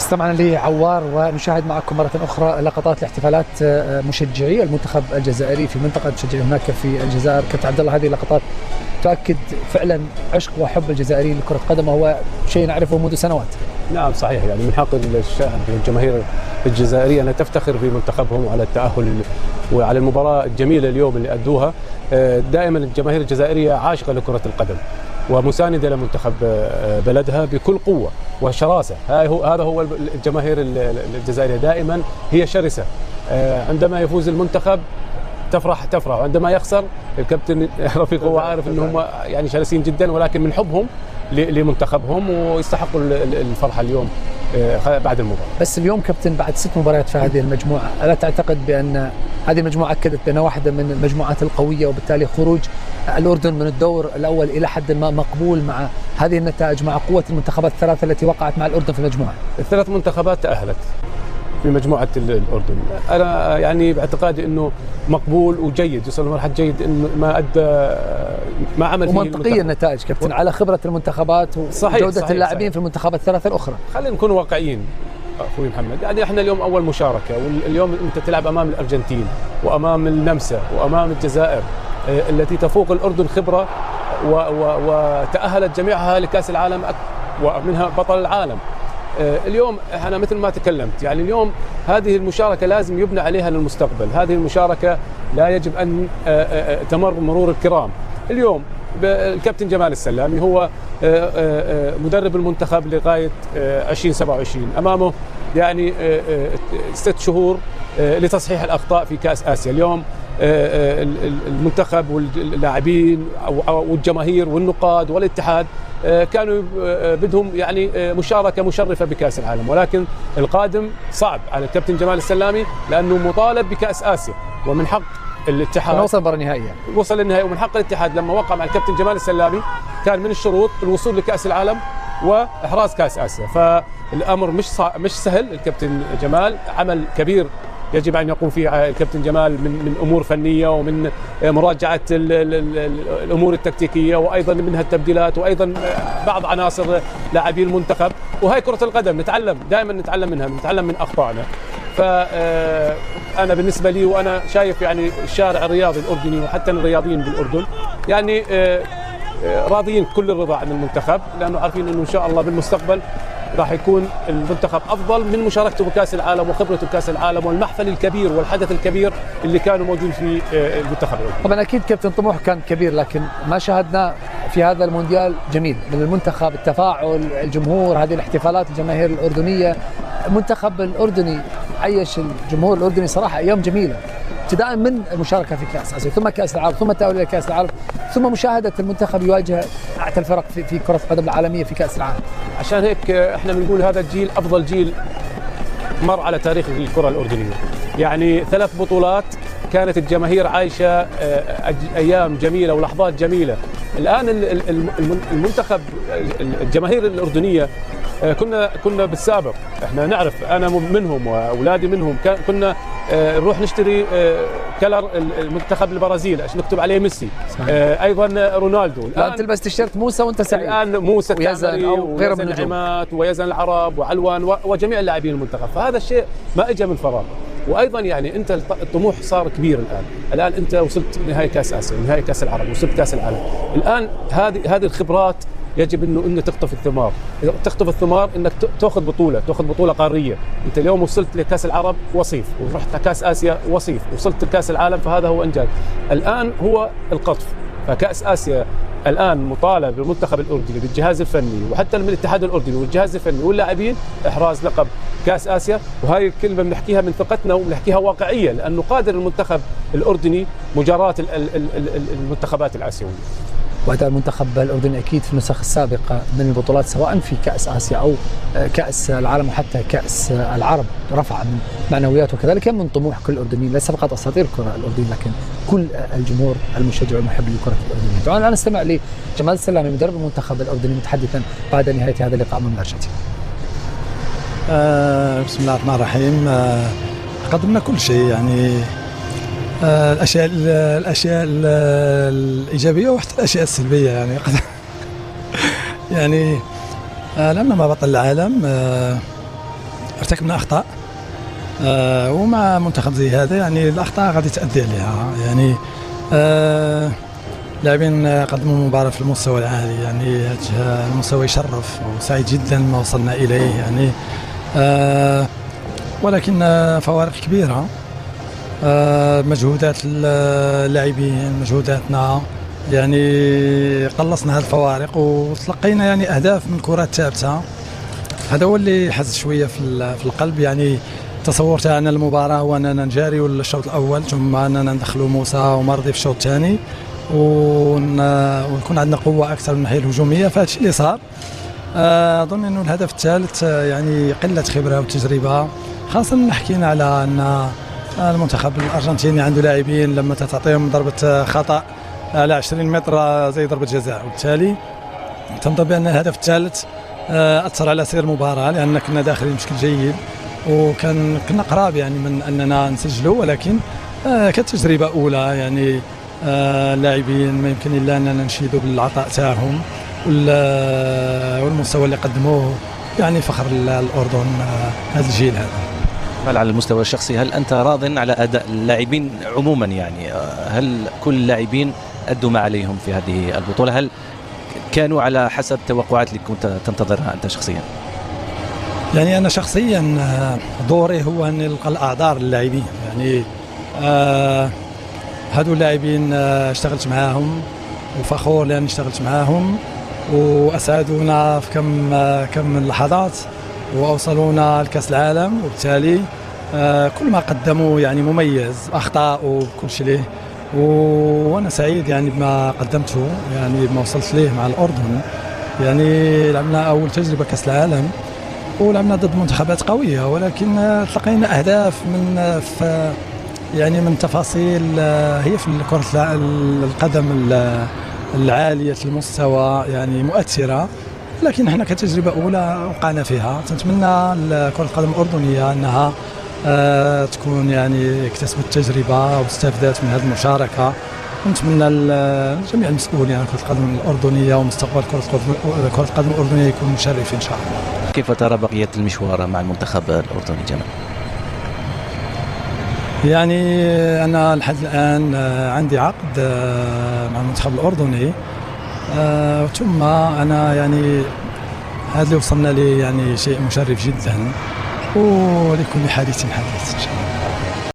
استمعنا لعوار ونشاهد معكم مرة أخرى لقطات لاحتفالات مشجعي المنتخب الجزائري في منطقة مشجعي هناك في الجزائر. كابتن عبد الله، هذه اللقطات تؤكد فعلا عشق وحب الجزائريين لكرة القدم، وهو شيء نعرفه منذ سنوات. نعم صحيح، يعني من حق الشعب والجماهير الجزائرية أن تفتخر في منتخبهم وعلى التأهل وعلى المباراة الجميلة اليوم اللي أدوها. دائما الجماهير الجزائرية عاشقة لكرة القدم ومساندة لمنتخب بلدها بكل قوة وشراسة. هذا هو الجماهير الجزائرية، دائما هي شرسة. عندما يفوز المنتخب تفرح، وعندما يخسر الكابتن رفيق هو عارف انهم يعني شرسين جدا، ولكن من حبهم لمنتخبهم ويستحقوا الفرحة اليوم بعد المباراة. بس اليوم كابتن بعد 6 مباريات في هذه المجموعة، ألا تعتقد بأن هذه المجموعة أكدت بأنها واحدة من المجموعات القوية، وبالتالي خروج الأردن من الدور الأول إلى حد ما مقبول مع هذه النتائج، مع قوة المنتخبات الثلاثة التي وقعت مع الأردن في المجموعة؟ ال3 منتخبات تأهلت في مجموعة الأردن. أنا يعني باعتقادي أنه مقبول وجيد، يوصل لمرحلة جيد، إنه ما عمل فيه ومنطقية النتائج كابتن على خبرة المنتخبات وجودة اللاعبين في المنتخبات الثلاثة الأخرى. خلينا نكون واقعيين أخوي محمد، يعني احنا اليوم أول مشاركة، واليوم أنت تلعب أمام الأرجنتين وأمام النمسا وأمام الجزائر التي تفوق الأردن خبرة وتأهلت جميعها لكأس العالم ومنها بطل العالم. اليوم أنا مثل ما تكلمت، يعني اليوم هذه المشاركة لازم يبنى عليها للمستقبل. هذه المشاركة لا يجب أن تمر مرور الكرام. اليوم الكابتن جمال السلامي هو مدرب المنتخب لغاية 2027، أمامه يعني 6 شهور لتصحيح الأخطاء في كأس آسيا. اليوم المنتخب واللاعبين والجماهير والنقاد والاتحاد كانوا بدهم يعني مشاركة مشرفة بكأس العالم، ولكن القادم صعب على الكابتن جمال السلامي لأنه مطالب بكأس آسيا، ومن حق الاتحاد وصل مباراة نهائية، وصل للنهائي، ومن حق الاتحاد لما وقع مع الكابتن جمال السلامي كان من الشروط الوصول لكأس العالم وإحراز كأس آسيا. فالأمر مش سهل. الكابتن جمال عمل كبير يجب أن يقوم فيه الكابتن جمال من أمور فنية، ومن مراجعة الأمور التكتيكية، وأيضا منها التبديلات، وأيضا بعض عناصر لاعبي المنتخب. وهي كرة القدم، نتعلم دائما، نتعلم منها، نتعلم من أخطائنا. فأنا بالنسبة لي وأنا شايف يعني الشارع الرياضي الأردني وحتى الرياضيين بالأردن يعني راضيين كل الرضا عن المنتخب، لأنه عارفين أنه إن شاء الله بالمستقبل راح يكون المنتخب أفضل من مشاركته بكأس العالم وخبرته بكأس العالم والمحفل الكبير والحدث الكبير اللي كانوا موجودين في المنتخب. طبعا أكيد كابتن طموح كان كبير، لكن ما شاهدنا في هذا المونديال جميل من المنتخب، التفاعل، الجمهور، هذه الاحتفالات، الجماهير الأردنية. المنتخب الأردني عيش الجمهور الأردني صراحة أيام جميلة، ابتداء من المشاركة في كأس آسيا، ثم كأس العالم، ثم التأهل إلى كأس العالم، ثم مشاهدة المنتخب يواجه أعتى الفرق في كرة القدم العالمية في كأس العالم. عشان هيك احنا بنقول هذا الجيل أفضل جيل مر على تاريخ الكرة الأردنية. يعني 3 بطولات كانت الجماهير عايشة أيام جميلة ولحظات جميلة. الآن المنتخب، الجماهير الأردنية كنا بالسابق احنا نعرف، انا منهم واولادي منهم، كنا نروح نشتري كلر المنتخب البرازيل عشان نكتب عليه ميسي، ايضا رونالدو. الان تلبس تيشيرت موسى وانت سعيد. الان موسى ويزن او غيره من النجوم ويزن العرب وعلوان وجميع اللاعبين المنتخب. فهذا الشيء ما اجى من فراغ. وايضا يعني انت الطموح صار كبير. الان انت وصلت نهائي كاس اسيا، نهائي كاس العرب، وصلت كاس العالم. الان هذه الخبرات يجب انه تقطف الثمار، تقطف الثمار انك تاخذ بطوله قاريه. انت اليوم وصلت لكاس العرب وصيف، ورحت كاس اسيا وصيف، وصلت لكاس العالم، فهذا هو انجاز. الان هو القطف. فكاس اسيا الان مطالب المنتخب الاردني بالجهاز الفني وحتى من الاتحاد الاردني والجهاز الفني واللاعبين احراز لقب كاس اسيا. وهي الكلمه بنحكيها من ثقتنا وبنحكيها واقعيه، لانه قادر المنتخب الاردني مجاراة المنتخبات الاسيويه. وأداء المنتخب الأردني أكيد في النسخ السابقة من البطولات سواء في كأس آسيا أو كأس العالم وحتى كأس العرب رفع من معنوياته، وكذلك من طموح كل الأردنيين، ليس فقط أساطير الكرة الأردنية لكن كل الجمهور المشجع والمحب للكرة الأردنية. دعونا الآن نستمع لجمال السلامي مدرب المنتخب الأردني متحدثا بعد نهاية هذا اللقاء من الأرجنتين. بسم الله الرحمن الرحيم. قدمنا كل شيء، يعني الاشياء الايجابيه وحتى الاشياء السلبيه. يعني لما بطل العالم ارتكبنا اخطاء، ومع منتخب زي هذا يعني الاخطاء غادي تؤدي عليها. يعني لاعبين قدموا مباراة في المستوى العالي، يعني هذا المستوى يشرف، وسعيد جدا ما وصلنا اليه يعني. ولكن فوارق كبيرة، مجهودات اللاعبين، مجهوداتنا، يعني قلصنا هذه الفوارق وتلقينا يعني اهداف من كرات ثابته. هذا هو اللي حز شويه في القلب. يعني تصورت انا المباراه هو اننا نجاريوا الشوط الاول، ثم اننا ندخلوا موسى ومرضي في الشوط الثاني ويكون عندنا قوه اكثر من الناحيه الهجوميه، فهذا الشيء اللي صار. اظن انه الهدف الثالث يعني قله خبره وتجربه، خاصه حكينا على ان المنتخب الارجنتيني عنده لاعبين لما تعطيهم ضربه خطا على 20 متر زي ضربه جزاء، وبالتالي تنظر بان الهدف الثالث اثر على سير المباراه، لان كنا داخلين بشكل جيد كنا قراب يعني من اننا نسجلوا، ولكن كتجربه اولى يعني اللاعبين ما يمكن الا اننا نشيدوا بالعطاء تاعهم والمستوى اللي قدموه، يعني فخر الاردن هذا الجيل هذا. هل على المستوى الشخصي هل أنت راض على أداء اللاعبين عموما؟ يعني هل كل اللاعبين أدوا ما عليهم في هذه البطولة؟ هل كانوا على حسب التوقعات اللي كنت تنتظرها أنت شخصيا؟ يعني أنا شخصيا دوري هو أن نلقى الأعذار للاعبين. يعني هذو اللاعبين اشتغلت معاهم وفخور لأن اشتغلت معاهم، وأسعدونا في كم من لحظات وأوصلونا لكأس العالم، وبالتالي كل ما قدموا يعني مميز، أخطاء وكل شيء ليه، وأنا سعيد يعني بما قدمته، يعني بما وصلت ليه مع الأردن. يعني لعبنا أول تجربة كأس العالم ولعبنا ضد منتخبات قوية، ولكن تلقينا أهداف من تفاصيل هي في كرة القدم العالية المستوى يعني مؤثرة، لكن احنا كتجربة أولى وقعنا فيها. تنتمنى كرة القدم الأردنية أنها تكون يعني اكتسبت تجربة واستفادت من هذه المشاركة، ونتمنى لجميع المسؤولين عن كرة القدم الأردنية ومستقبل كرة القدم الأردنية يكون مشرف إن شاء الله. كيف ترى بقية المشوار مع المنتخب الأردني جمال؟ يعني أنا لحد الآن عندي عقد مع المنتخب الأردني، ثم أنا يعني هذا اللي وصلنا ليه يعني شيء مشرف جدا، ولكل حادث حديث إن شاء الله.